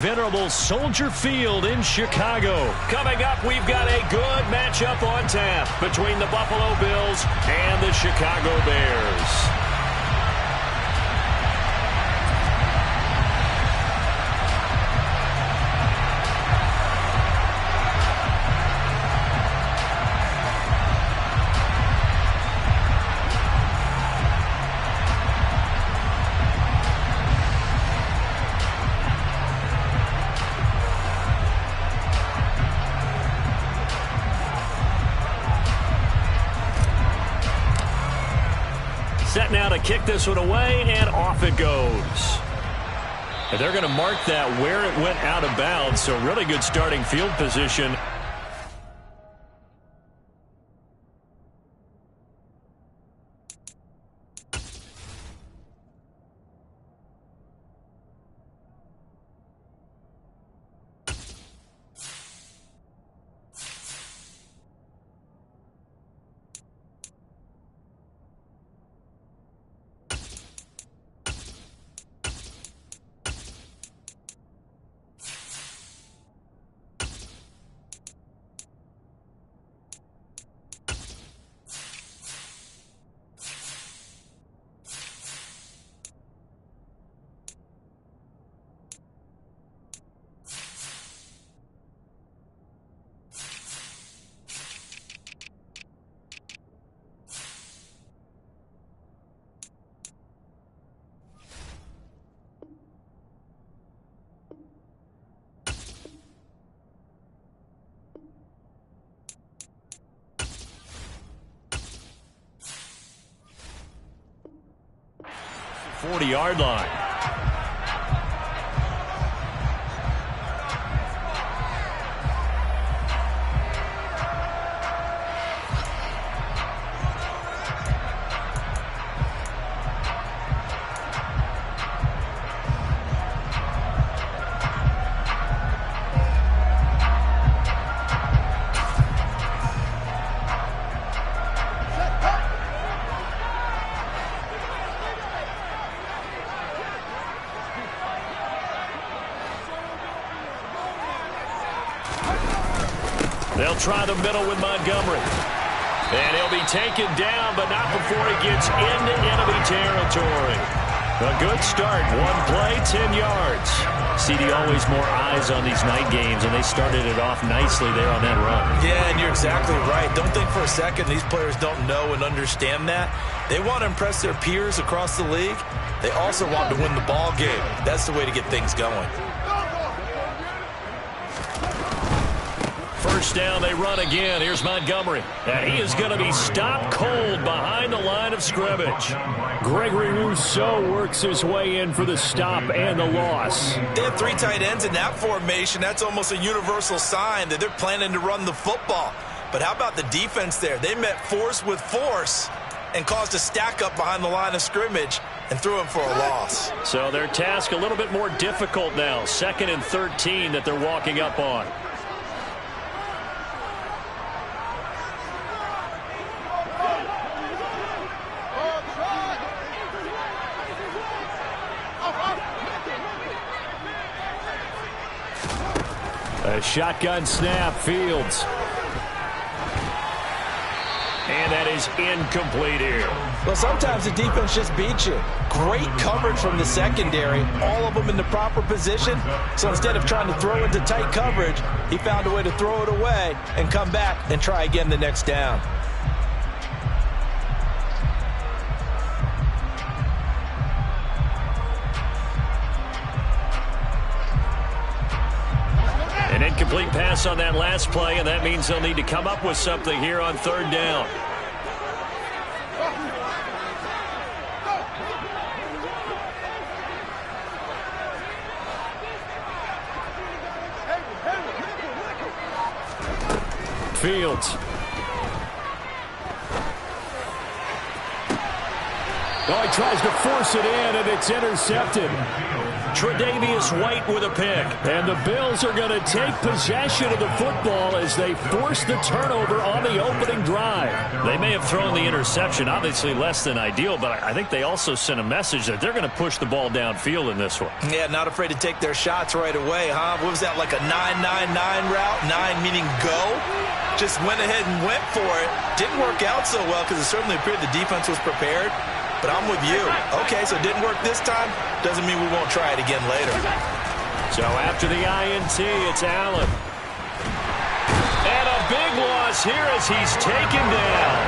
Venerable Soldier Field in Chicago. Coming up, we've got a good matchup on tap between the Buffalo Bills and the Chicago Bears. Set now to kick this one away, and off it goes. And they're going to mark that where it went out of bounds, so really good starting field position. .40-yard line. They'll try the middle with Montgomery. And he'll be taken down, but not before he gets into enemy territory. A good start. One play, 10 yards. CD, always more eyes on these night games, and they started it off nicely there on that run. Yeah, and you're exactly right. Don't think for a second these players don't know and understand that. They want to impress their peers across the league. They also want to win the ball game. That's the way to get things going. First down, they run again. Here's Montgomery. And he is going to be stopped cold behind the line of scrimmage. Gregory Rousseau works his way in for the stop and the loss. They have three tight ends in that formation. That's almost a universal sign that they're planning to run the football. But how about the defense there? They met force with force and caused a stack up behind the line of scrimmage and threw him for a loss. So their task a little bit more difficult now. 2nd and 13 that they're walking up on. A shotgun snap, Fields. And that is incomplete here. Well, sometimes the defense just beats you. Great coverage from the secondary, all of them in the proper position. So instead of trying to throw into tight coverage, he found a way to throw it away and come back and try again the next down. An incomplete pass on that last play, and that means they'll need to come up with something here on 3rd down. Fields. Oh, he tries to force it in, and it's intercepted. Tre'Davious White with a pick. And the Bills are going to take possession of the football as they force the turnover on the opening drive. They may have thrown the interception, obviously less than ideal, but I think they also sent a message that they're going to push the ball downfield in this one. Yeah, not afraid to take their shots right away, huh? What was that, like a 9-9-9 route? 9 meaning go? Just went ahead and went for it. Didn't work out so well because it certainly appeared the defense was prepared. But I'm with you. Okay, so it didn't work this time. Doesn't mean we won't try it again later. So after the INT, it's Allen. And a big loss here as he's taken down.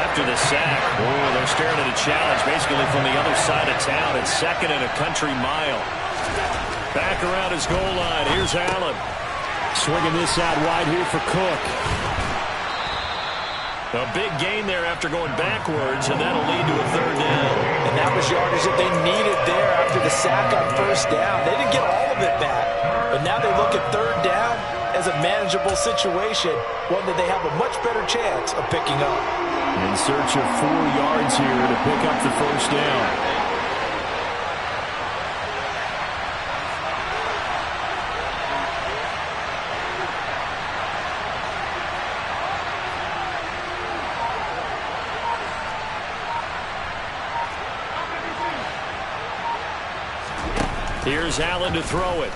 After the sack, they're staring at a challenge basically from the other side of town. It's 2nd and a country mile. Back around his goal line. Here's Allen. Swinging this out wide here for Cook. A big gain there after going backwards, and that'll lead to a 3rd down. And that was yardage that they needed there after the sack on 1st down. They didn't get all of it back, but now they look at 3rd down as a manageable situation, one that they have a much better chance of picking up. In search of 4 yards here to pick up the 1st down. Here's Allen to throw it.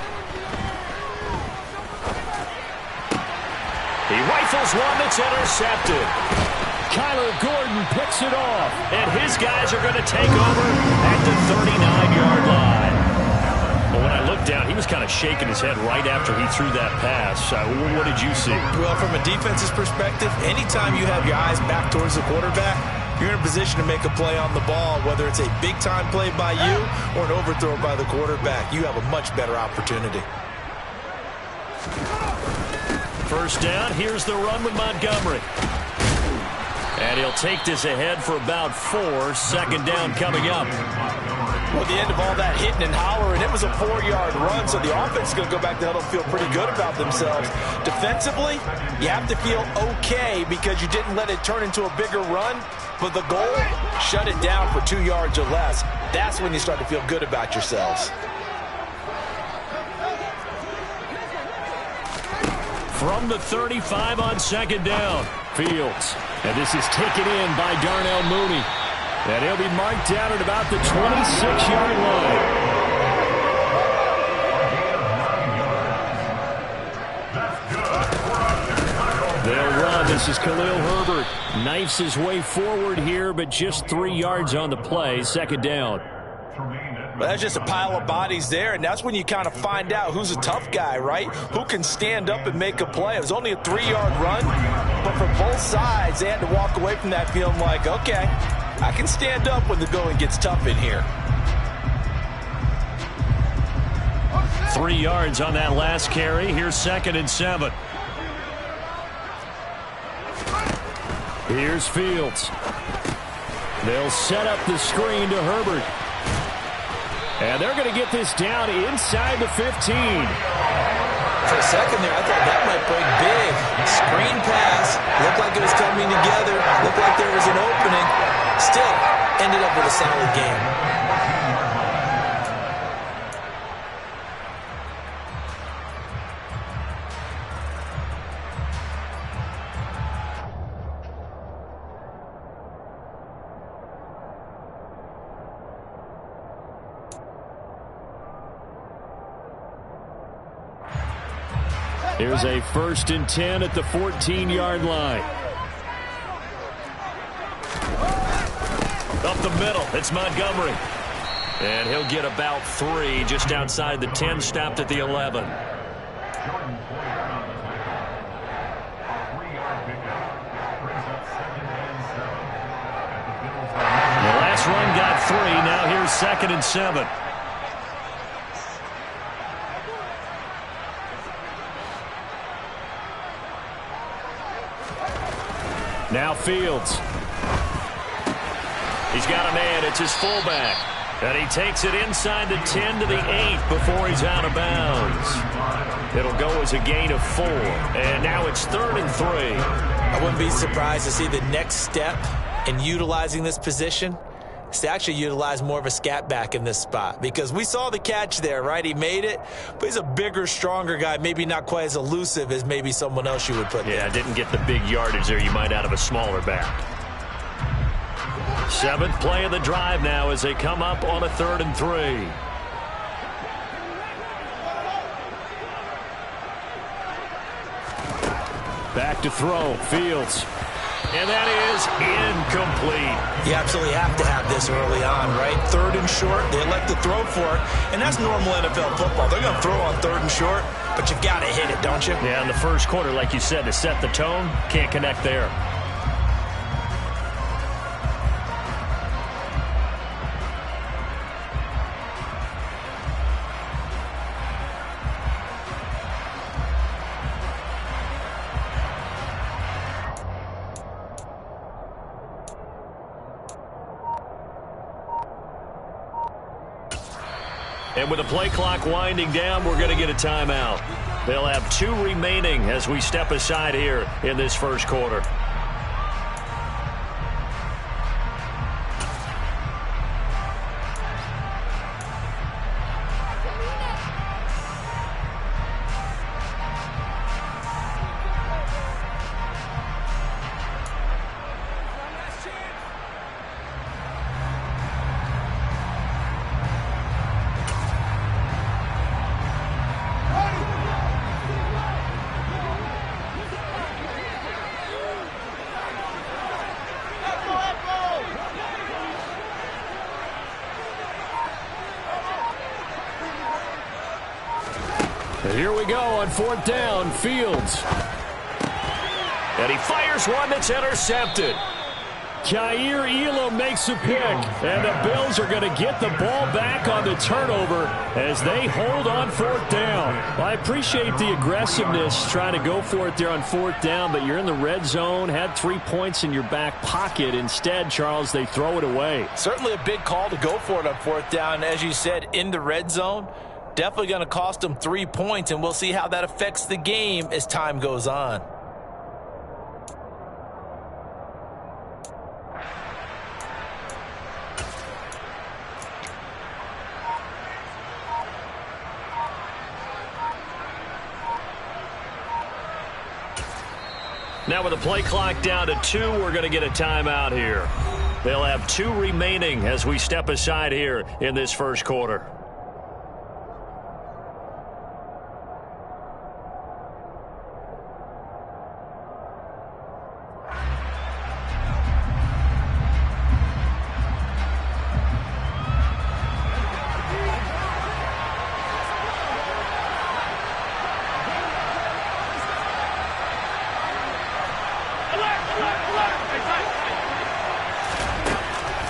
He rifles one that's intercepted. Kyler Gordon picks it off. And his guys are going to take over at the 39-yard line. Well, when I looked down, he was kind of shaking his head right after he threw that pass. What did you see? Well, from a defense's perspective, anytime you have your eyes back towards the quarterback, you're in a position to make a play on the ball, whether it's a big-time play by you or an overthrow by the quarterback. You have a much better opportunity. 1st down, here's the run with Montgomery. And he'll take this ahead for about 4. 2nd down coming up. Well, the end of all that hitting and hollering, it was a 4-yard run, so the offense is going to go back to huddle and feel pretty good about themselves. Defensively, you have to feel okay because you didn't let it turn into a bigger run, but the goal, shut it down for 2 yards or less. That's when you start to feel good about yourselves. From the 35 on 2nd down. Fields. And this is taken in by Darnell Mooney. And he'll be marked down at about the 26-yard line. They'll run. This is Khalil Herbert. Knifes his way forward here, but just 3 yards on the play. 2nd down. Well, that's just a pile of bodies there, and that's when you kind of find out who's a tough guy, right? Who can stand up and make a play. It was only a 3-yard run, but for both sides, they had to walk away from that feeling like, okay, I can stand up when the going gets tough in here. 3 yards on that last carry. Here's 2nd and 7. Here's Fields. They'll set up the screen to Herbert. And they're going to get this down inside the 15. For a second there, I thought that might break big. Screen pass. Looked like it was coming together. Looked like there was an opening. Still, ended up with a solid game. Here's a 1st and 10 at the 14-yard line. Up the middle, it's Montgomery. And he'll get about 3 just outside the 10, stopped at the 11. The last run got 3, now here's 2nd and 7. Now Fields. He's got a man. It's his fullback. And he takes it inside the 10 to the 8 before he's out of bounds. It'll go as a gain of 4. And now it's 3rd and 3. I wouldn't be surprised to see the next step in utilizing this position is to actually utilize more of a scat back in this spot, because we saw the catch there, right? He made it, but he's a bigger, stronger guy, maybe not quite as elusive as maybe someone else you would put there. Yeah, didn't get the big yardage there you might out of a smaller back. 7th play of the drive now as they come up on a 3rd and 3. Back to throw, Fields. And that is incomplete. You absolutely have to have this early on, right? 3rd and short, they elect to throw for it, and that's normal NFL football. They're going to throw on 3rd and short, but you've got to hit it, don't you? Yeah, in the first quarter, like you said, to set the tone, can't connect there. And with the play clock winding down, we're going to get a timeout. They'll have 2 remaining as we step aside here in this first quarter. Here we go on 4th down, Fields. And he fires one that's intercepted. Jair Elam makes a pick, and the Bills are going to get the ball back on the turnover as they hold on 4th down. Well, I appreciate the aggressiveness trying to go for it there on 4th down, but you're in the red zone, had 3 points in your back pocket. Instead, Charles, they throw it away. Certainly a big call to go for it on 4th down. As you said, in the red zone, definitely going to cost them 3 points, and we'll see how that affects the game as time goes on. Now with the play clock down to 2, we're going to get a timeout here. They'll have 2 remaining as we step aside here in this first quarter.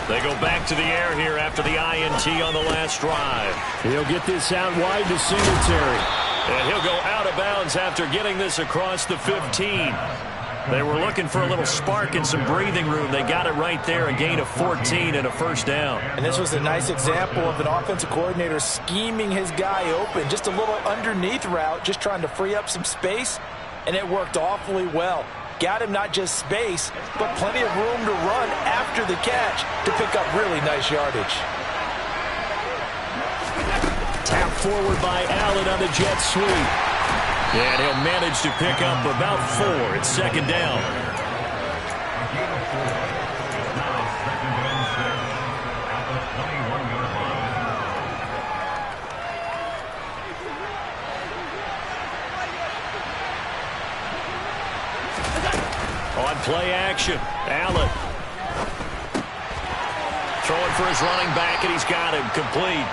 They go back to the air here after the INT on the last drive. He'll get this out wide to Singletary. And he'll go out of bounds after getting this across the 15. They were looking for a little spark and some breathing room. They got it right there, a gain of 14 and a first down. And this was a nice example of an offensive coordinator scheming his guy open. Just a little underneath route, just trying to free up some space, and it worked awfully well. Got him not just space, but plenty of room to run after the catch to pick up really nice yardage. Tap forward by Allen on the jet sweep. And he'll manage to pick up about 4. It's 2nd down. On play action, Allen. Throwing for his running back, and he's got him complete.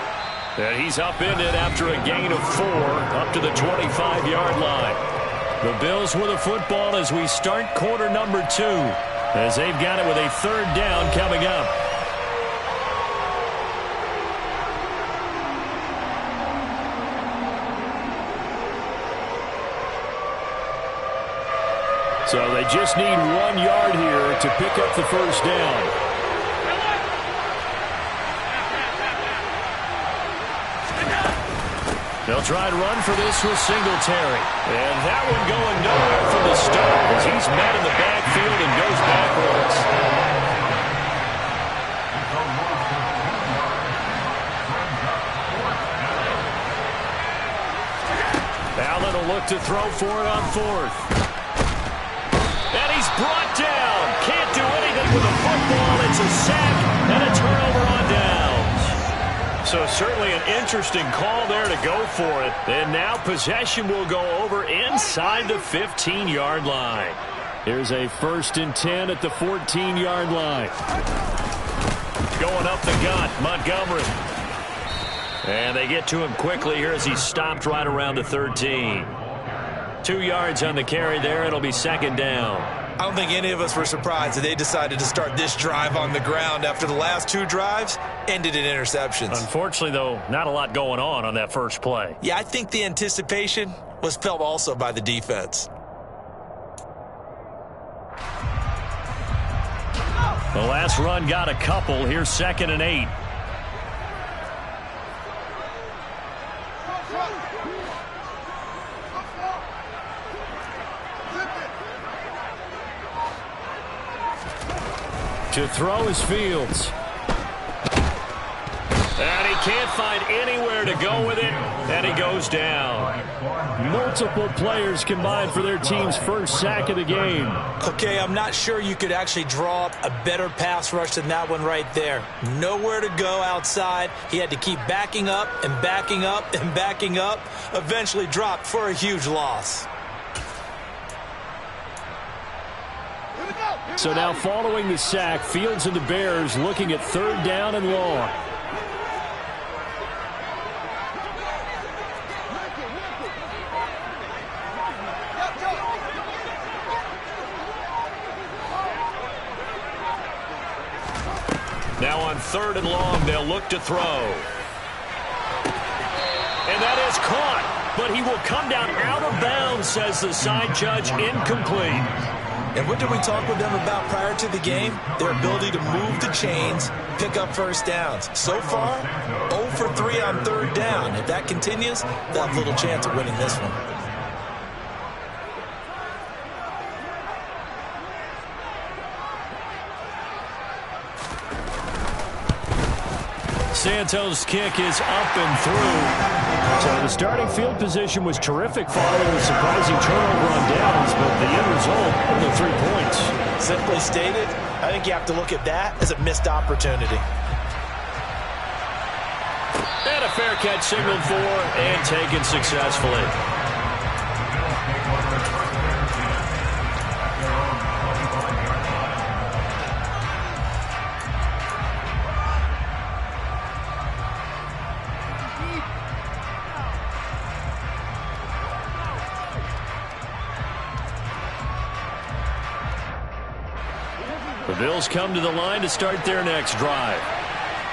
And he's upended after a gain of 4 up to the 25-yard line. The Bills with the football as we start quarter number 2, as they've got it with a 3rd down coming up. So they just need 1 yard here to pick up the first down. They'll try to run for this with Singletary. And that one going nowhere from the start as he's met in the backfield and goes backwards. Allen will look to throw for it on fourth. And he's brought down. Can't do anything with the football. It's a sack and a turnover on downs. So certainly an interesting call there to go for it. And now possession will go over inside the 15-yard line. Here's a 1st and 10 at the 14-yard line. Going up the gut, Montgomery. And they get to him quickly here as he's stopped right around the 13. 2 yards on the carry there. It'll be 2nd down. I don't think any of us were surprised that they decided to start this drive on the ground after the last 2 drives ended in interceptions. Unfortunately, though, not a lot going on that first play. Yeah, I think the anticipation was felt also by the defense. The last run got a couple. Here's 2nd and 8. To throw is Fields. And he can't find anywhere to go with it, and he goes down. Multiple players combined for their team's first sack of the game. Okay, I'm not sure you could actually draw up a better pass rush than that one right there. Nowhere to go outside. He had to keep backing up and backing up and backing up. Eventually dropped for a huge loss. So now following the sack, Fields and the Bears looking at 3rd down and long. Now on 3rd and long, they'll look to throw. And that is caught, but he will come down out of bounds, says the side judge, incomplete. And what did we talk with them about prior to the game? Their ability to move the chains, pick up first downs. So far, 0 for 3 on 3rd down. If that continues, they'll have little chance of winning this one. Santos' kick is up and through. So the starting field position was terrific following the surprising turnover on downs, but the end result, only 3 points. Simply stated, I think you have to look at that as a missed opportunity. And a fair catch signaled for and taken successfully. The Bills come to the line to start their next drive.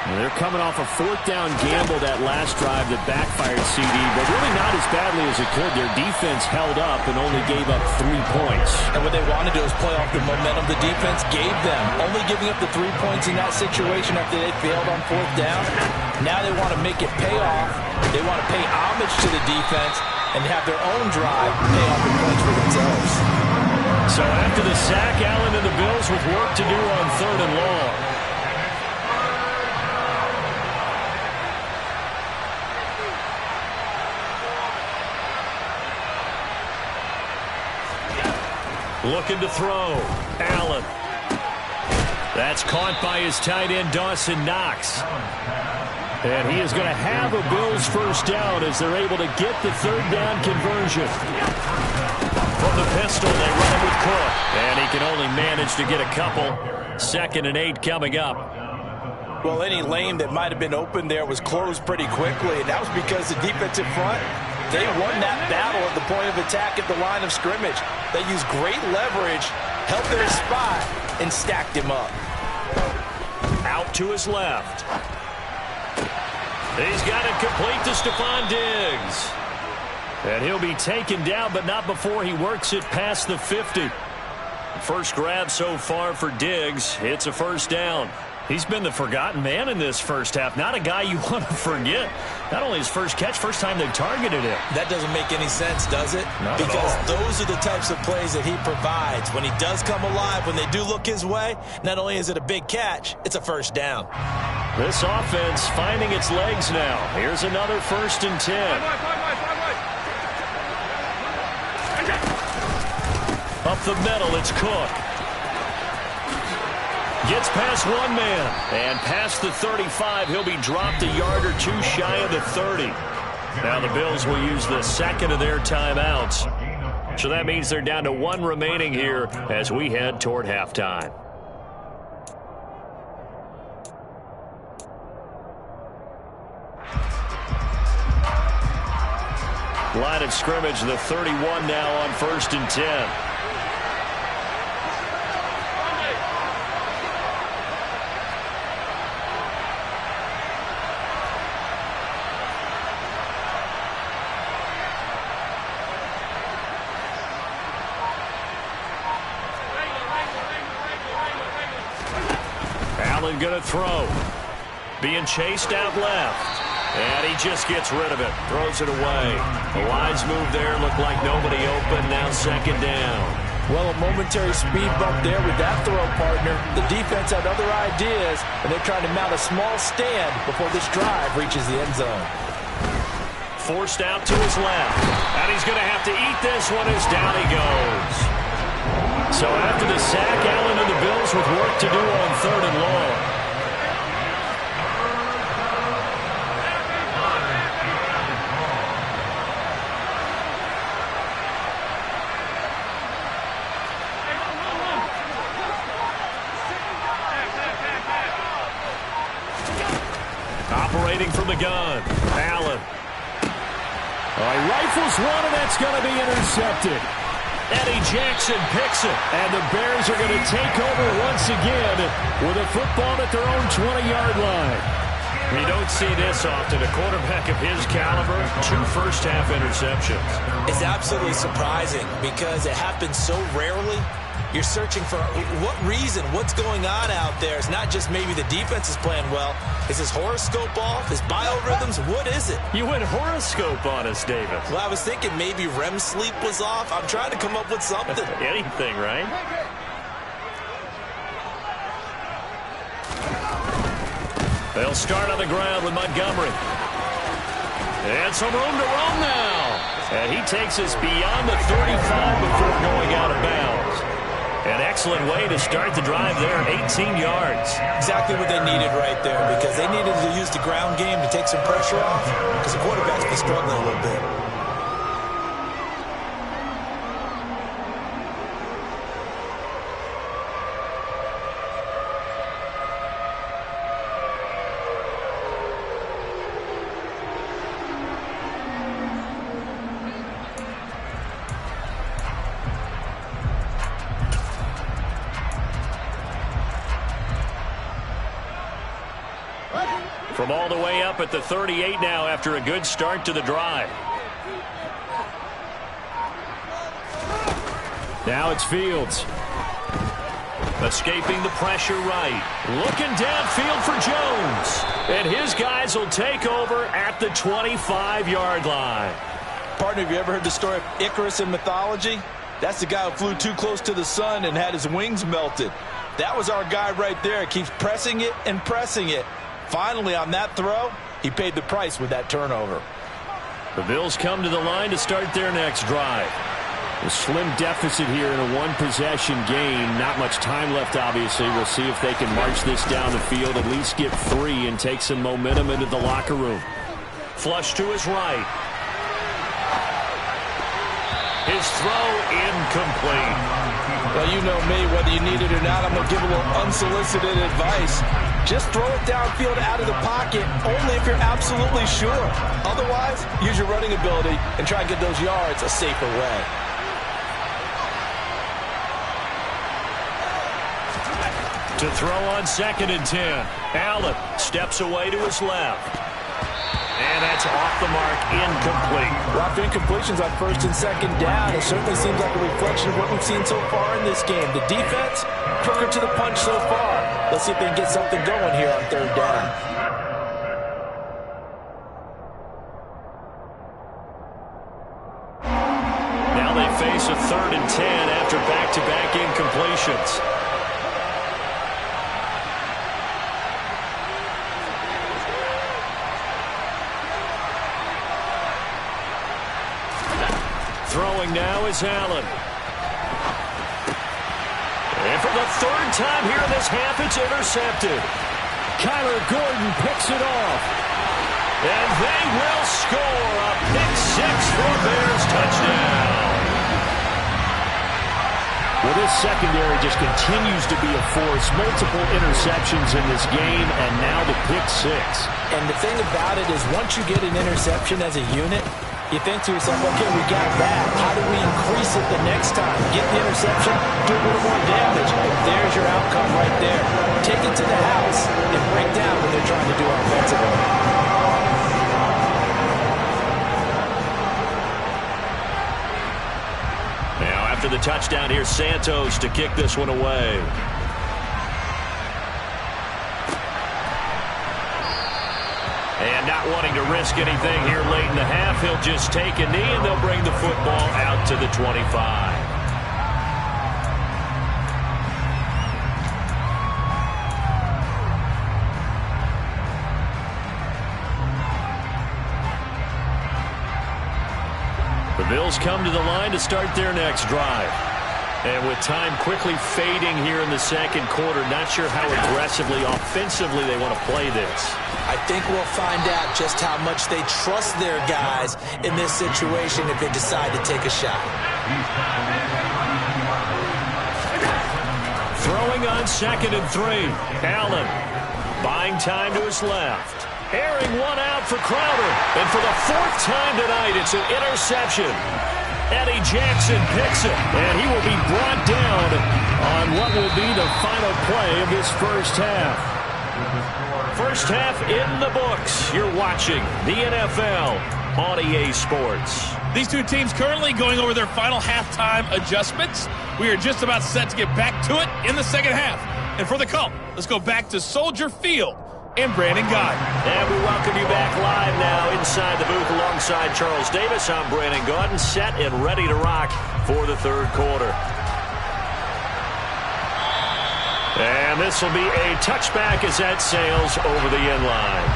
And they're coming off a 4th down gamble that last drive that backfired CD, but really not as badly as it could. Their defense held up and only gave up 3 points. And what they wanted to do is play off the momentum the defense gave them. Only giving up the 3 points in that situation after they failed on 4th down. Now they want to make it pay off. They want to pay homage to the defense and have their own drive pay off the points for themselves. So after the sack, Allen and the Bills with work to do on 3rd and long. Looking to throw. Allen. That's caught by his tight end, Dawson Knox. And he is going to have a Bills first down as they're able to get the 3rd down conversion. From the pistol, they run it with Cook. And he can only manage to get a couple. 2nd and 8 coming up. Well, any lane that might have been open there was closed pretty quickly, and that was because the defensive front, they won that battle at the point of attack at the line of scrimmage. They used great leverage, held their spot, and stacked him up. Out to his left. He's got it complete to Stephon Diggs. And he'll be taken down, but not before he works it past the 50. First grab so far for Diggs. It's a first down. He's been the forgotten man in this first half. Not a guy you want to forget. Not only his first catch, first time they've targeted him. That doesn't make any sense, does it? Not because at all. Those are the types of plays that he provides. When he does come alive, when they do look his way, not only is it a big catch, it's a first down. This offense finding its legs now. Here's another 1st and 10. Up the middle, it's Cook. Gets past one man. And past the 35, he'll be dropped a yard or two shy of the 30. Now the Bills will use the second of their timeouts. So that means they're down to one remaining here as we head toward halftime. Line of scrimmage, the 31 now on 1st and 10. Allen going to throw. Being chased out left. And he just gets rid of it. Throws it away. The lines move there. Look like nobody open. Now second down. Well, a momentary speed bump there with that throw, partner. The defense had other ideas, and they're trying to mount a small stand before this drive reaches the end zone. Forced out to his left. And he's going to have to eat this one as down he goes. So after the sack, Allen and the Bills with work to do on 3rd and long. Operating from the gun, Allen. Rifles one, and that's going to be intercepted. Eddie Jackson picks it. And the Bears are going to take over once again with a football at their own 20-yard line. You don't see this often. A quarterback of his caliber, 2 first-half interceptions. It's absolutely surprising because it happens so rarely. You're searching for what reason, what's going on out there. It's not just maybe the defense is playing well. Is his horoscope off? His biorhythms? What is it? You went horoscope on us, David. Well, I was thinking maybe REM sleep was off. I'm trying to come up with something. Anything, right? They'll start on the ground with Montgomery. And some room to roam now. And he takes us beyond the 35 before going out of bounds. An excellent way to start the drive there, 18 yards. Exactly what they needed right there, because they needed to use the ground game to take some pressure off, because the quarterback's been struggling a little bit. From all the way up at the 38 now after a good start to the drive. Now it's Fields. Escaping the pressure right. Looking downfield for Jones. And his guys will take over at the 25-yard line. Partner, have you ever heard the story of Icarus in mythology? That's the guy who flew too close to the sun and had his wings melted. That was our guy right there. Keeps pressing it and pressing it. Finally, on that throw, he paid the price with that turnover. The Bills come to the line to start their next drive. A slim deficit here in a one-possession game. Not much time left, obviously. We'll see if they can march this down the field, at least get 3, and take some momentum into the locker room. Flush to his right. His throw incomplete. Well, you know me, whether you need it or not, I'm going to give a little unsolicited advice. Just throw it downfield out of the pocket, only if you're absolutely sure. Otherwise, use your running ability and try and get those yards a safer way. To throw on 2nd and 10. Allen steps away to his left. And that's off the mark, incomplete. Rough incompletions on 1st and 2nd down. It certainly seems like a reflection of what we've seen so far in this game. The defense, quicker to the punch so far. Let's see if they can get something going here on 3rd down. Now they face a 3rd and 10 after back-to-back incompletions. Throwing now is Allen. And for the third time here in this half, it's intercepted. Kyler Gordon picks it off. And they will score a pick-6 for a Bears touchdown. Well, this secondary just continues to be a force. Multiple interceptions in this game, and now the pick-6. And the thing about it is once you get an interception as a unit, you think to yourself, okay, we got that. How do we increase it the next time? Get the interception, do a little more damage. There's your outcome right there. Take it to the house and break down what they're trying to do offensively. After the touchdown, here's Santos to kick this one away. And not wanting to risk anything here late in the half, he'll just take a knee and they'll bring the football out to the 25. The Bills come to the line to start their next drive. And with time quickly fading here in the second quarter, not sure how aggressively, offensively they want to play this. I think we'll find out just how much they trust their guys in this situation if they decide to take a shot. Throwing on 2nd and 3. Allen buying time to his left. Airing one out for Crowder. And for the 4th time tonight, it's an interception. Eddie Jackson picks it. And he will be brought down on what will be the final play of this first half. First half in the books. You're watching the NFL on EA Sports. These two teams currently going over their final halftime adjustments. We are just about set to get back to it in the second half. And for the call, let's go back to Soldier Field and Brandon Gaudin. And we welcome you back live now inside the booth alongside Charles Davis. I'm Brandon Gaudin, set and ready to rock for the third quarter. And this will be a touchback as that sails over the end line.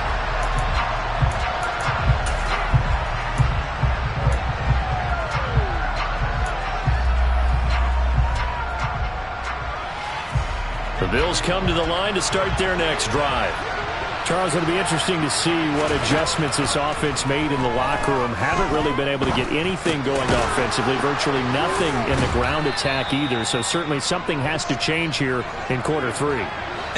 The Bills come to the line to start their next drive. Charles, it'll be interesting to see what adjustments this offense made in the locker room. Haven't really been able to get anything going offensively, virtually nothing in the ground attack either. So certainly something has to change here in quarter 3.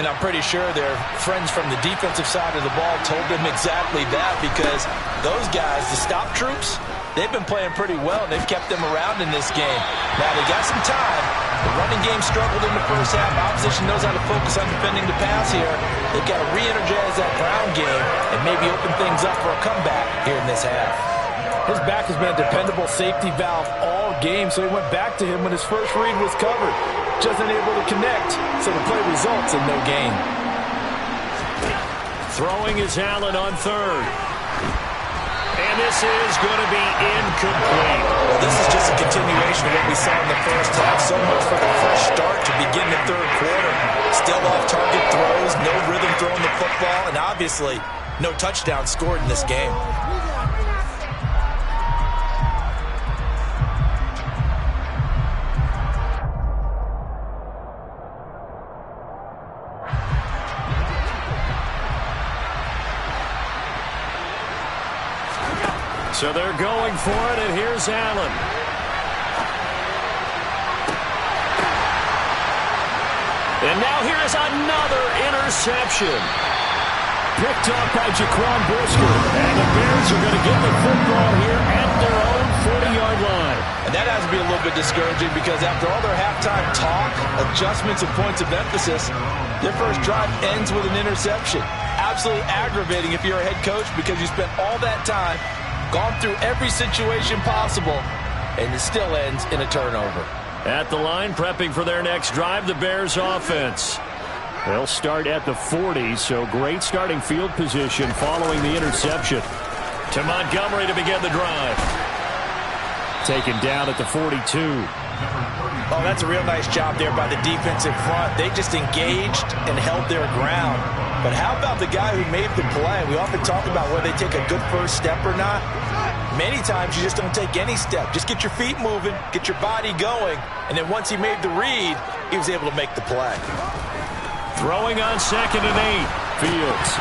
And I'm pretty sure their friends from the defensive side of the ball told them exactly that, because those guys, the stop troops, they've been playing pretty well, and they've kept them around in this game. Now, they got some time. The running game struggled in the first half. Opposition knows how to focus on defending the pass here. They've got to re-energize that ground game and maybe open things up for a comeback here in this half. His back has been a dependable safety valve all game, so he went back to him when his first read was covered. Just unable to connect, so the play results in no gain. Throwing is Allen on 3rd. And this is going to be incomplete. Well, this is just a continuation of what we saw in the first half. So much for the fresh start to begin the third quarter. Still off-target throws, no rhythm throwing the football, and obviously no touchdown scored in this game. So they're going for it, and here's Allen. And now here's another interception. Picked up by Jaquan Brisker. And the Bears are going to get the football here at their own 40-yard line. And that has to be a little bit discouraging, because after all their halftime talk, adjustments, and points of emphasis, their first drive ends with an interception. Absolutely aggravating if you're a head coach, because you spent all that time, gone through every situation possible, and it still ends in a turnover. At the line, prepping for their next drive, the Bears offense. They'll start at the 40, so great starting field position following the interception. To Montgomery to begin the drive. Taken down at the 42. Oh, that's a real nice job there by the defensive front. They just engaged and held their ground. But how about the guy who made the play? We often talk about whether they take a good first step or not. many times you just don't take any step. Just get your feet moving, get your body going, and then once he made the read, he was able to make the play. Throwing on 2nd and 8. Fields.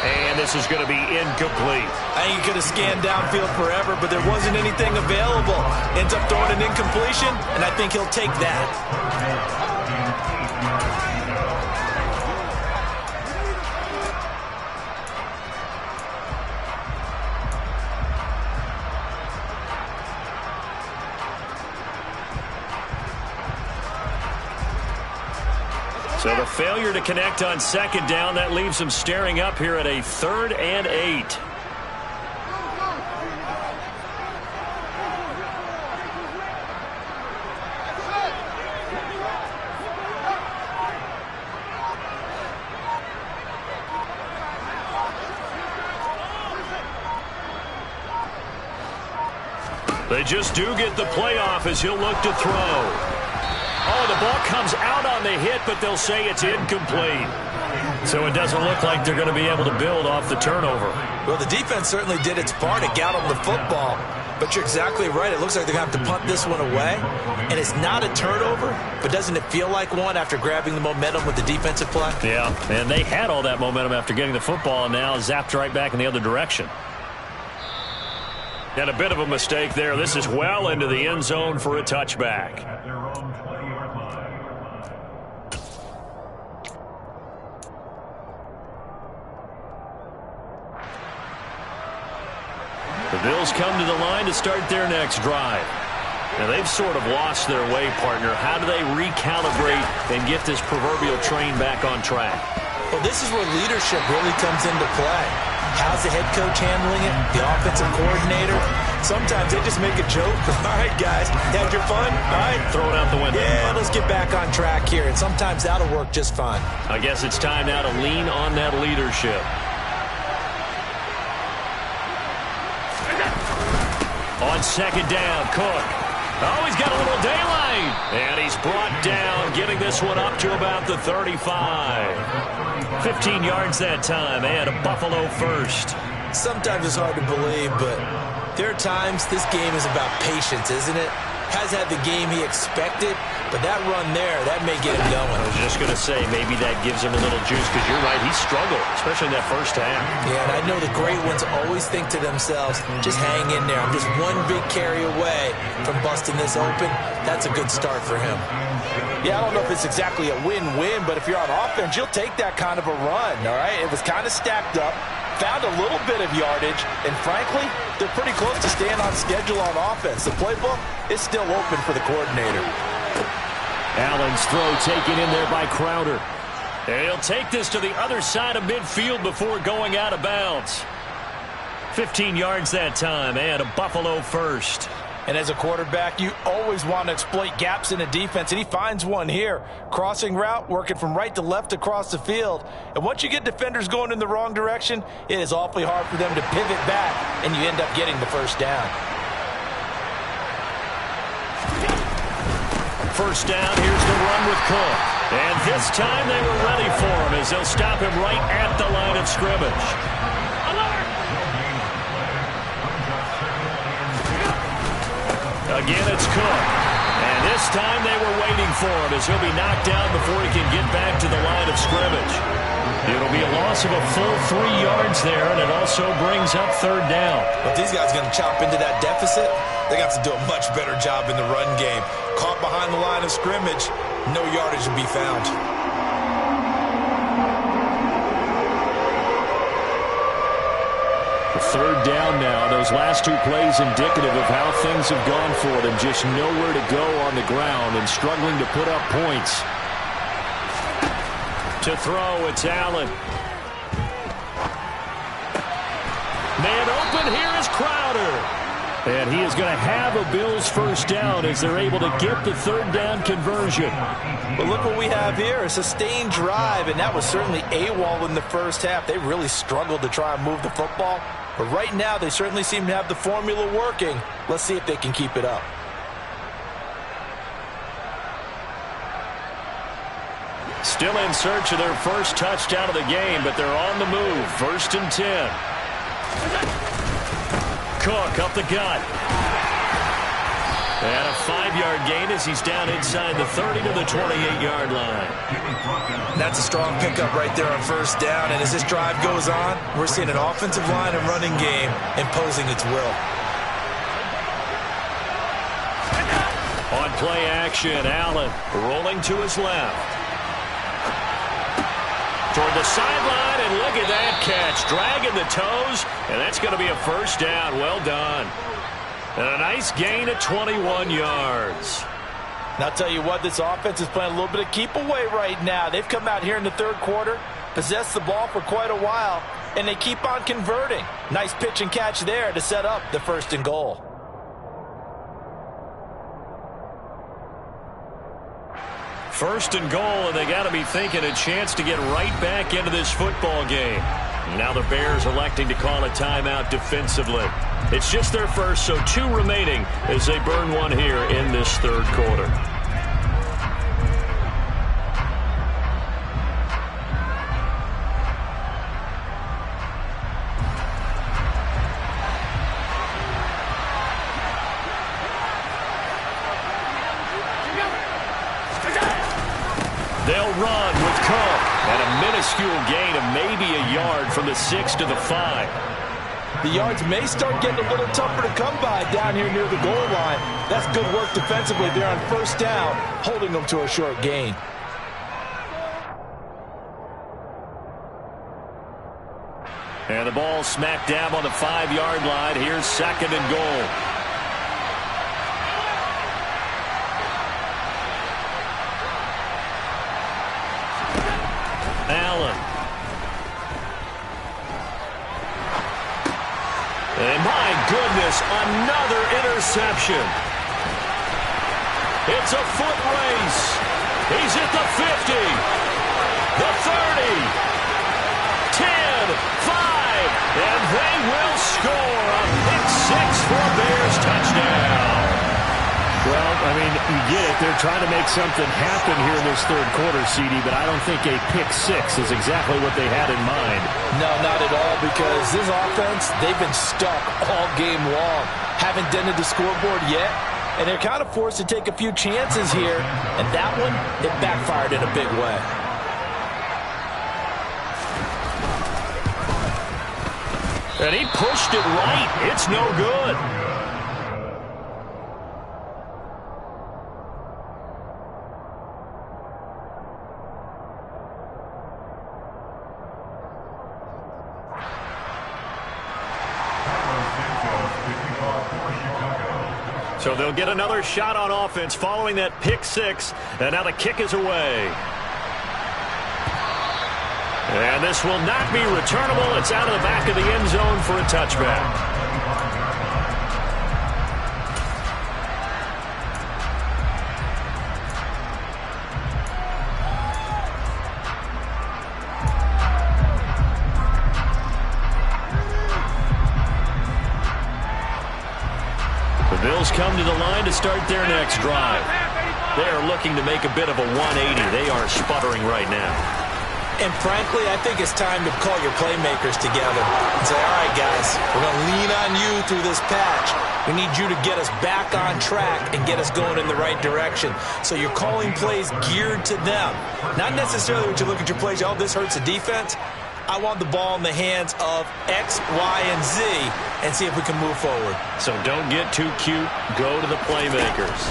And this is going to be incomplete. I think he could have scanned downfield forever, but there wasn't anything available. Ends up throwing an incompletion, and I think he'll take that. So the failure to connect on 2nd down, that leaves them staring up here at a 3rd and 8. They just do get the playoff as he'll look to throw. Oh, the ball comes out on the hit, but they'll say it's incomplete. So it doesn't look like they're going to be able to build off the turnover. Well, the defense certainly did its part to get them the football. But you're exactly right. It looks like they're going to have to punt this one away. And it's not a turnover, but doesn't it feel like one after grabbing the momentum with the defensive play? Yeah, and they had all that momentum after getting the football, and now zapped right back in the other direction. And a bit of a mistake there. This is well into the end zone for a touchback. The Bills come to the line to start their next drive. Now, they've sort of lost their way, partner. How do they recalibrate and get this proverbial train back on track? Well, this is where leadership really comes into play. How's the head coach handling it? The offensive coordinator? Sometimes they just make a joke. All right, guys, had your fun? All right. Throw it out the window. Yeah, let's get back on track here. And sometimes that'll work just fine. I guess it's time now to lean on that leadership. On 2nd down, Cook. Oh, he's got a little daylight. And he's brought down, getting this one up to about the 35. 15 yards that time, and a Buffalo first. Sometimes it's hard to believe, but there are times this game is about patience, isn't it? Has had the game he expected, but that run there, that may get him going. I was just going to say, maybe that gives him a little juice, because you're right, he struggled, especially in that first half. Yeah, and I know the great ones always think to themselves, just hang in there. I'm just one big carry away from busting this open. That's a good start for him. Yeah, I don't know if it's exactly a win-win, but if you're on offense, you'll take that kind of a run, all right? It was kind of stacked up. Found a little bit of yardage, and frankly, they're pretty close to staying on schedule on offense. The playbook is still open for the coordinator. Allen's throw taken in there by Crowder. And he'll take this to the other side of midfield before going out of bounds. 15 yards that time, and a Buffalo first. And as a quarterback, you always want to exploit gaps in a defense, and he finds one here. Crossing route, working from right to left across the field. And once you get defenders going in the wrong direction, it is awfully hard for them to pivot back, and you end up getting the first down. First down, here's the run with Cook. And this time they were ready for him as they'll stop him right at the line of scrimmage. Again, it's Cook. And this time they were waiting for him as he'll be knocked down before he can get back to the line of scrimmage. It'll be a loss of a full 3 yards there, and it also brings up 3rd down. But these guys are going to chop into that deficit. They got to do a much better job in the run game. Caught behind the line of scrimmage, no yardage to be found. Third down now. Those last 2 plays indicative of how things have gone for them. Just nowhere to go on the ground and struggling to put up points. To throw, it's Allen. Man open, here is Crowder. And he is going to have a Bills first down as they're able to get the 3rd down conversion. But look what we have here, a sustained drive, and that was certainly AWOL in the first half. They really struggled to try and move the football. But right now, they certainly seem to have the formula working. Let's see if they can keep it up. Still in search of their first touchdown of the game, but they're on the move. 1st and 10. Cook up the gut. And a 5-yard gain as he's down inside the 30 to the 28-yard line. That's a strong pickup right there on first down. And as this drive goes on, we're seeing an offensive line and running game imposing its will. On play action, Allen rolling to his left. Toward the sideline, and look at that catch. Dragging the toes, and that's going to be a first down. Well done. And a nice gain of 21 yards. And I'll tell you what, this offense is playing a little bit of keep away right now. They've come out here in the third quarter, possessed the ball for quite a while, and they keep on converting. Nice pitch and catch there to set up the 1st and goal. First and goal, and they got to be thinking a chance to get right back into this football game. Now the Bears electing to call a timeout defensively. It's just their first, so 2 remaining as they burn one here in this third quarter. They'll run with Cook, and a minuscule gain of maybe a yard from the 6 to the 5. The yards may start getting a little tougher to come by down here near the goal line. That's good work defensively there on first down, holding them to a short gain. And the ball smack dab on the 5-yard line. Here's 2nd and goal. Allen. And my goodness, another interception. It's a foot race. He's at the 50, the 30, 10, 5, and they will score a pick-6 for a Bears touchdown. Well, I mean, you get it. They're trying to make something happen here in this third quarter, CD, but I don't think a pick-6 is exactly what they had in mind. No, not at all, because this offense, they've been stuck all game long. Haven't dented the scoreboard yet, and they're kind of forced to take a few chances here, and that one, it backfired in a big way. And he pushed it right. It's no good. So they'll get another shot on offense following that pick-6, and now the kick is away. And this will not be returnable. It's out of the back of the end zone for a touchback. The Bills come to the line to start their next drive. They are looking to make a bit of a 180. They are sputtering right now. And frankly, I think it's time to call your playmakers together and say, all right, guys, we're going to lean on you through this patch. We need you to get us back on track and get us going in the right direction. So you're calling plays geared to them. Not necessarily what you look at your plays, oh, this hurts the defense. I want the ball in the hands of X, Y, and Z and see if we can move forward. So don't get too cute. Go to the playmakers.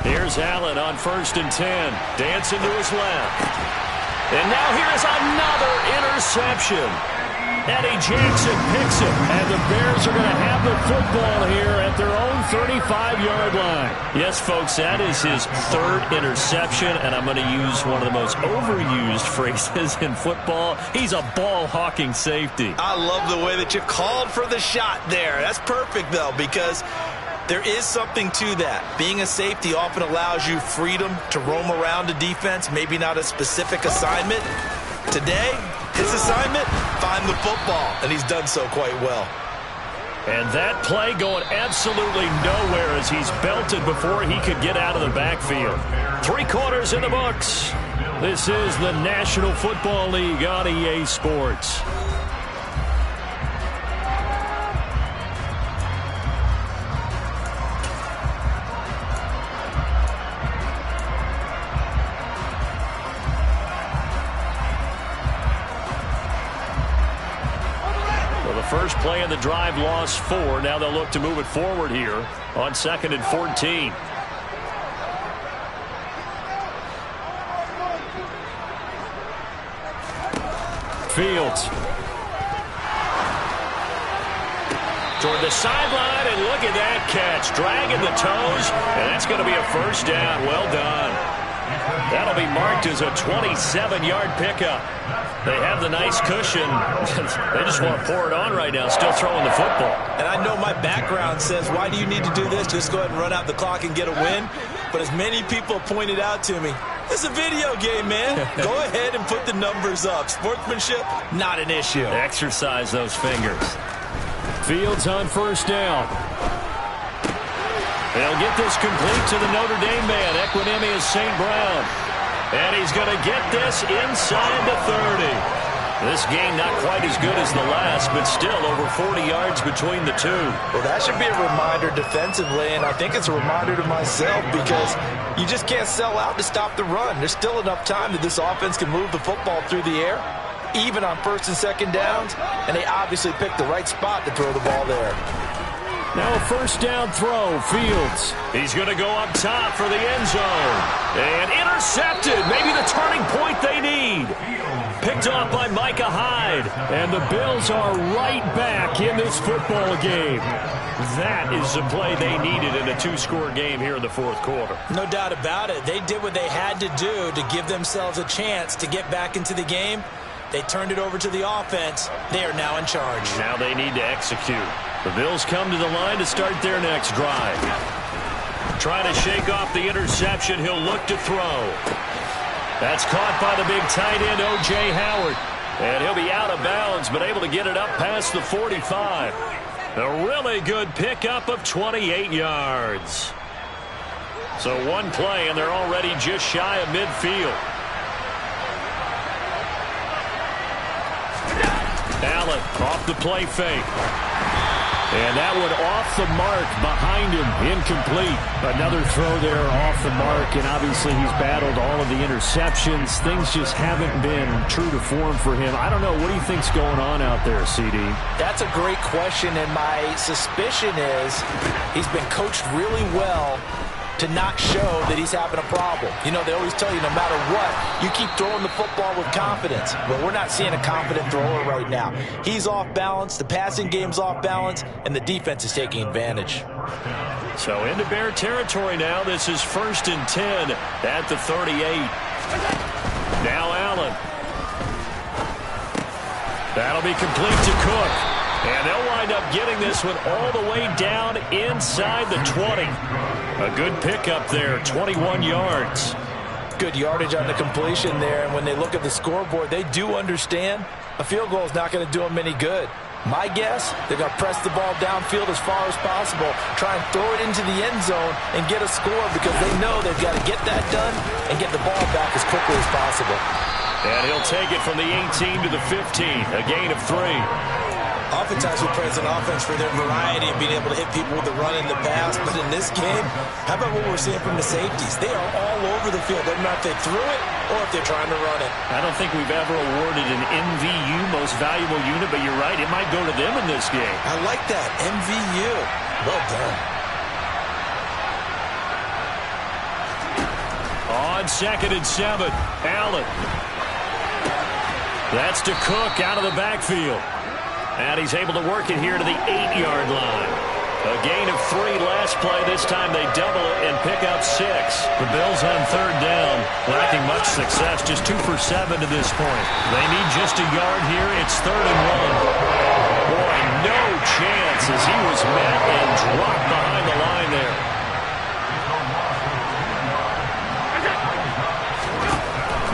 Here's Allen on 1st and 10. Dancing to his left. And now here's another interception. Eddie Jackson picks it, and the Bears are going to have the football here at their own 35-yard line. Yes, folks, that is his 3rd interception, and I'm going to use one of the most overused phrases in football. He's a ball-hawking safety. I love the way that you called for the shot there. That's perfect, though, because there is something to that. Being a safety often allows you freedom to roam around a defense, maybe not a specific assignment. Today, his assignment, find the football, and he's done so quite well. And that play going absolutely nowhere as he's belted before he could get out of the backfield. 3 quarters in the books. This is the National Football League on EA Sports. first play of the drive lost 4. Now they'll look to move it forward here on 2nd and 14. Fields. Toward the sideline, and look at that catch. Dragging the toes, and that's going to be a first down. Well done. That'll be marked as a 27-yard pickup. They have the nice cushion. They just want to pour it on right now, still throwing the football. And I know my background says, why do you need to do this? Just go ahead and run out the clock and get a win. But as many people pointed out to me, this is a video game, man. Go ahead and put the numbers up. Sportsmanship, not an issue. Exercise those fingers. Fields on first down. They'll get this complete to the Notre Dame man, Equinemius St. Brown. And he's going to get this inside the 30. This game not quite as good as the last, but still over 40 yards between the two. Well, that should be a reminder defensively, and I think it's a reminder to myself because you just can't sell out to stop the run. There's still enough time that this offense can move the football through the air, even on 1st and 2nd downs, and they obviously picked the right spot to throw the ball there. Now a first down throw, Fields. He's going to go up top for the end zone. And intercepted, maybe the turning point they need. Picked off by Micah Hyde. And the Bills are right back in this football game. That is the play they needed in a 2-score game here in the 4th quarter. No doubt about it. They did what they had to do to give themselves a chance to get back into the game. They turned it over to the offense. They are now in charge. Now they need to execute. The Bills come to the line to start their next drive. Trying to shake off the interception. He'll look to throw. That's caught by the big tight end, O.J. Howard. And he'll be out of bounds, but able to get it up past the 45. A really good pickup of 28 yards. So one play, and they're already just shy of midfield. Allen off the play fake. And that one off the mark behind him, incomplete. Another throw there off the mark, and obviously he's battled all of the interceptions. Things just haven't been true to form for him. I don't know, what do you think's going on out there, CD? That's a great question, and my suspicion is he's been coached really well to not show that he's having a problem. You know, they always tell you no matter what, you keep throwing the football with confidence. But we're not seeing a confident thrower right now. He's off balance, the passing game's off balance, and the defense is taking advantage. So into Bear territory now. This is 1st and 10 at the 38. Now Allen. That'll be complete to Cook. And they'll wind up getting this one all the way down inside the 20. A good pickup there, 21 yards. Good yardage on the completion there, and when they look at the scoreboard, they do understand a field goal is not going to do them any good. My guess, they're going to press the ball downfield as far as possible, try and throw it into the end zone and get a score because they know they've got to get that done and get the ball back as quickly as possible. And he'll take it from the 18 to the 15, a gain of 3. Oftentimes we praise an offense for their variety of being able to hit people with the run and the pass, but in this game, how about what we're seeing from the safeties? They are all over the field. Doesn't matter if they threw it or if they're trying to run it. I don't think we've ever awarded an MVU, most valuable unit, but you're right, it might go to them in this game. I like that, MVU. Well done. On 2nd and 7, Allen. That's to Cook out of the backfield. And he's able to work it here to the 8-yard line. A gain of 3 last play. This time they double it and pick up 6. The Bills on 3rd down, lacking much success. Just 2 for 7 to this point. They need just a yard here. It's 3rd and 1. Boy, no chance as he was met and dropped behind the line there.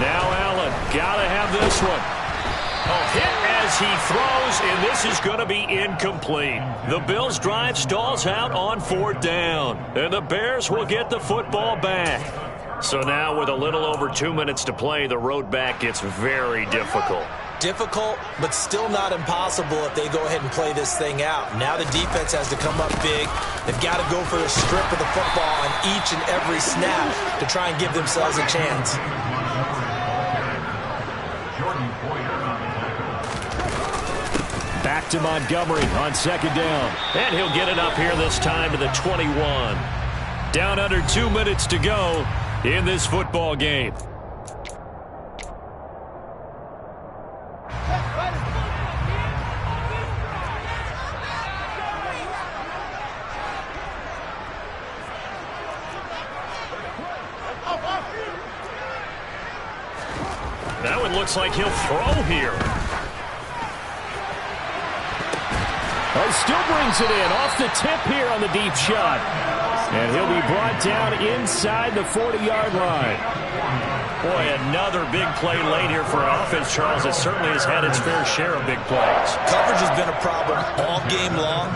Now Allen, gotta have this one. Hit as he throws, and this is going to be incomplete. The Bills' drive stalls out on 4th down, and the Bears will get the football back. So now with a little over 2 minutes to play, the road back gets very difficult. Difficult, but still not impossible if they go ahead and play this thing out. Now the defense has to come up big. They've got to go for a strip of the football on each and every snap to try and give themselves a chance. Back to Montgomery on second down. And he'll get it up here this time to the 21. Down under 2 minutes to go in this football game. Now it looks like he'll throw here. He still brings it in off the tip here on the deep shot. And he'll be brought down inside the 40-yard line. Boy, another big play late here for offense, Charles. It certainly has had its fair share of big plays. Coverage has been a problem all game long,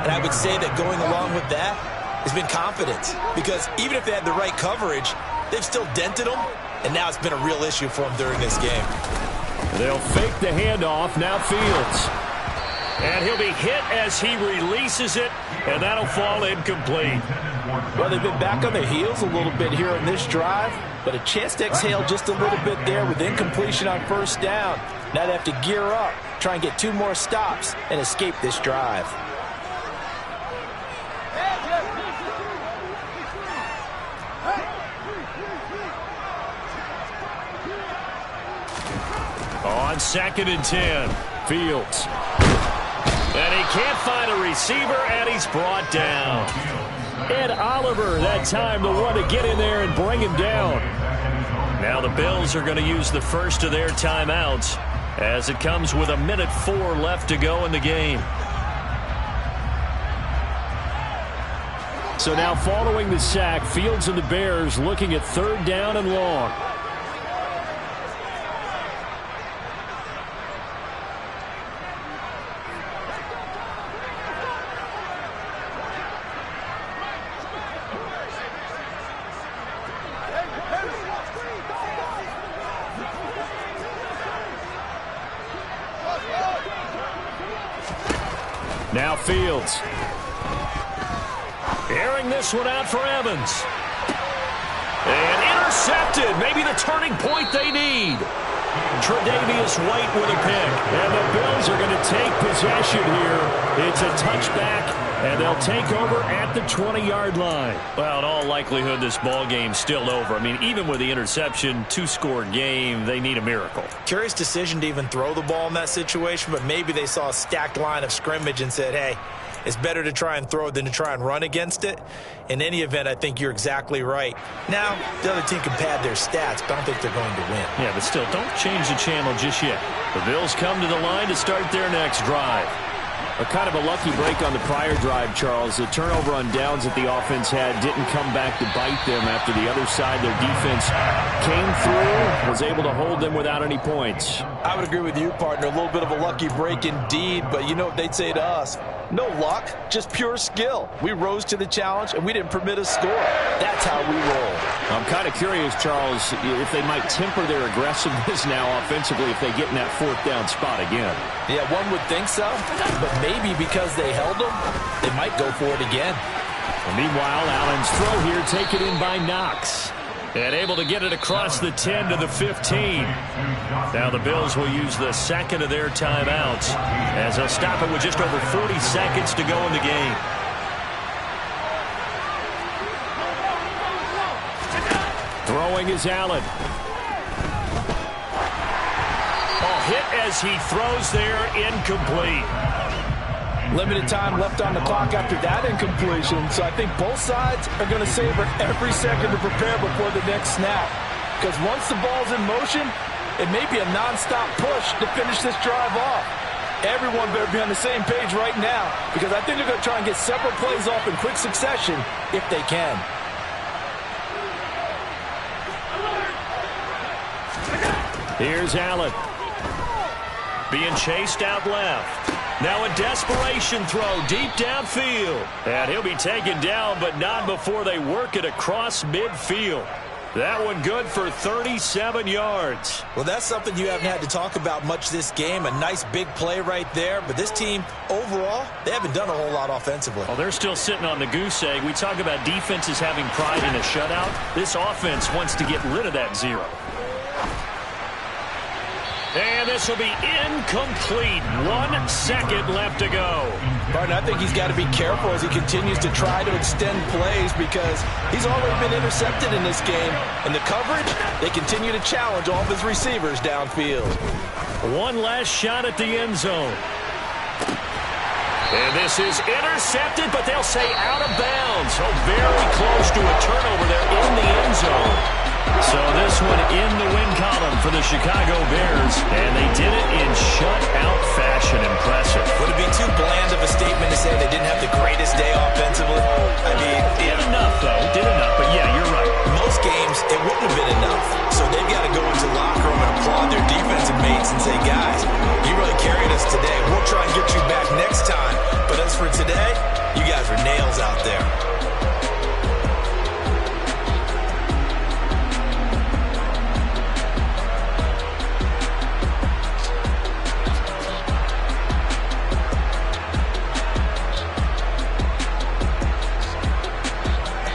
and I would say that going along with that has been confidence. Because even if they had the right coverage, they've still dented them, and now it's been a real issue for them during this game. They'll fake the handoff. Now Fields. And he'll be hit as he releases it, and that'll fall incomplete. Well, they've been back on their heels a little bit here on this drive, but a chance to exhale just a little bit there with incompletion on first down. Now they have to gear up, try and get 2 more stops, and escape this drive. On 2nd and 10, Fields. And he can't find a receiver, and he's brought down. Ed Oliver, that time, the one to get in there and bring him down. Now the Bills are going to use the first of their timeouts as it comes with 1:04 left to go in the game. So now following the sack, Fields and the Bears looking at 3rd down and long. Now Fields. Airing this one out for Evans. And intercepted. Maybe the turning point they need. Tre'Davious White with a pick. And the Bills are going to take possession here. It's a touchback, and they'll take over at the 20-yard line. Well, in all likelihood, this ball game's still over. I mean, even with the interception, 2-score game, they need a miracle. Curious decision to even throw the ball in that situation, but maybe they saw a stacked line of scrimmage and said, hey, it's better to try and throw than to try and run against it. In any event, I think you're exactly right. Now, the other team can pad their stats, but I don't think they're going to win. Yeah, but still, don't change the channel just yet. The Bills come to the line to start their next drive. A kind of a lucky break on the prior drive, Charles. The turnover on downs that the offense had didn't come back to bite them after the other side. Their defense came through, was able to hold them without any points. I would agree with you, partner. A little bit of a lucky break indeed, but you know what they'd say to us? No luck, just pure skill. We rose to the challenge, and we didn't permit a score. That's how we roll. I'm kind of curious, Charles, if they might temper their aggressiveness now offensively if they get in that 4th down spot again. Yeah, one would think so, but maybe because they held them, they might go for it again. Well, meanwhile, Allen's throw here taken in by Knox. And able to get it across the 10 to the 15. Now the Bills will use the second of their timeouts as they'll stop it with just over 40 seconds to go in the game. Throwing is Allen. Hit as he throws there, incomplete. Limited time left on the clock after that incompletion, so I think both sides are going to savor every second to prepare before the next snap. Because once the ball's in motion, it may be a nonstop push to finish this drive off. Everyone better be on the same page right now, because I think they're going to try and get several plays off in quick succession if they can. Here's Allen. Being chased out left. Now a desperation throw deep downfield. And he'll be taken down, but not before they work it across midfield. That one good for 37 yards. Well, that's something you haven't had to talk about much this game. A nice big play right there. But this team, overall, they haven't done a whole lot offensively. Well, they're still sitting on the goose egg. We talk about defenses having pride in a shutout. This offense wants to get rid of that 0. And this will be incomplete. 1 second left to go. Martin, I think he's got to be careful as he continues to try to extend plays because he's already been intercepted in this game. And the coverage, they continue to challenge all of his receivers downfield. One last shot at the end zone. And this is intercepted, but they'll say out of bounds. So very close to a turnover there in the end zone. So this one in the win column for the Chicago Bears, and they did it in shutout fashion. Impressive. Would it be too bland of a statement to say they didn't have the greatest day offensively? I mean, did enough, though. Did enough, but yeah, you're right. Most games, it wouldn't have been enough. So they've got to go into the locker room and applaud their defensive mates and say, guys, you really carried us today. We'll try and get you back next time. But as for today, you guys are nails out there.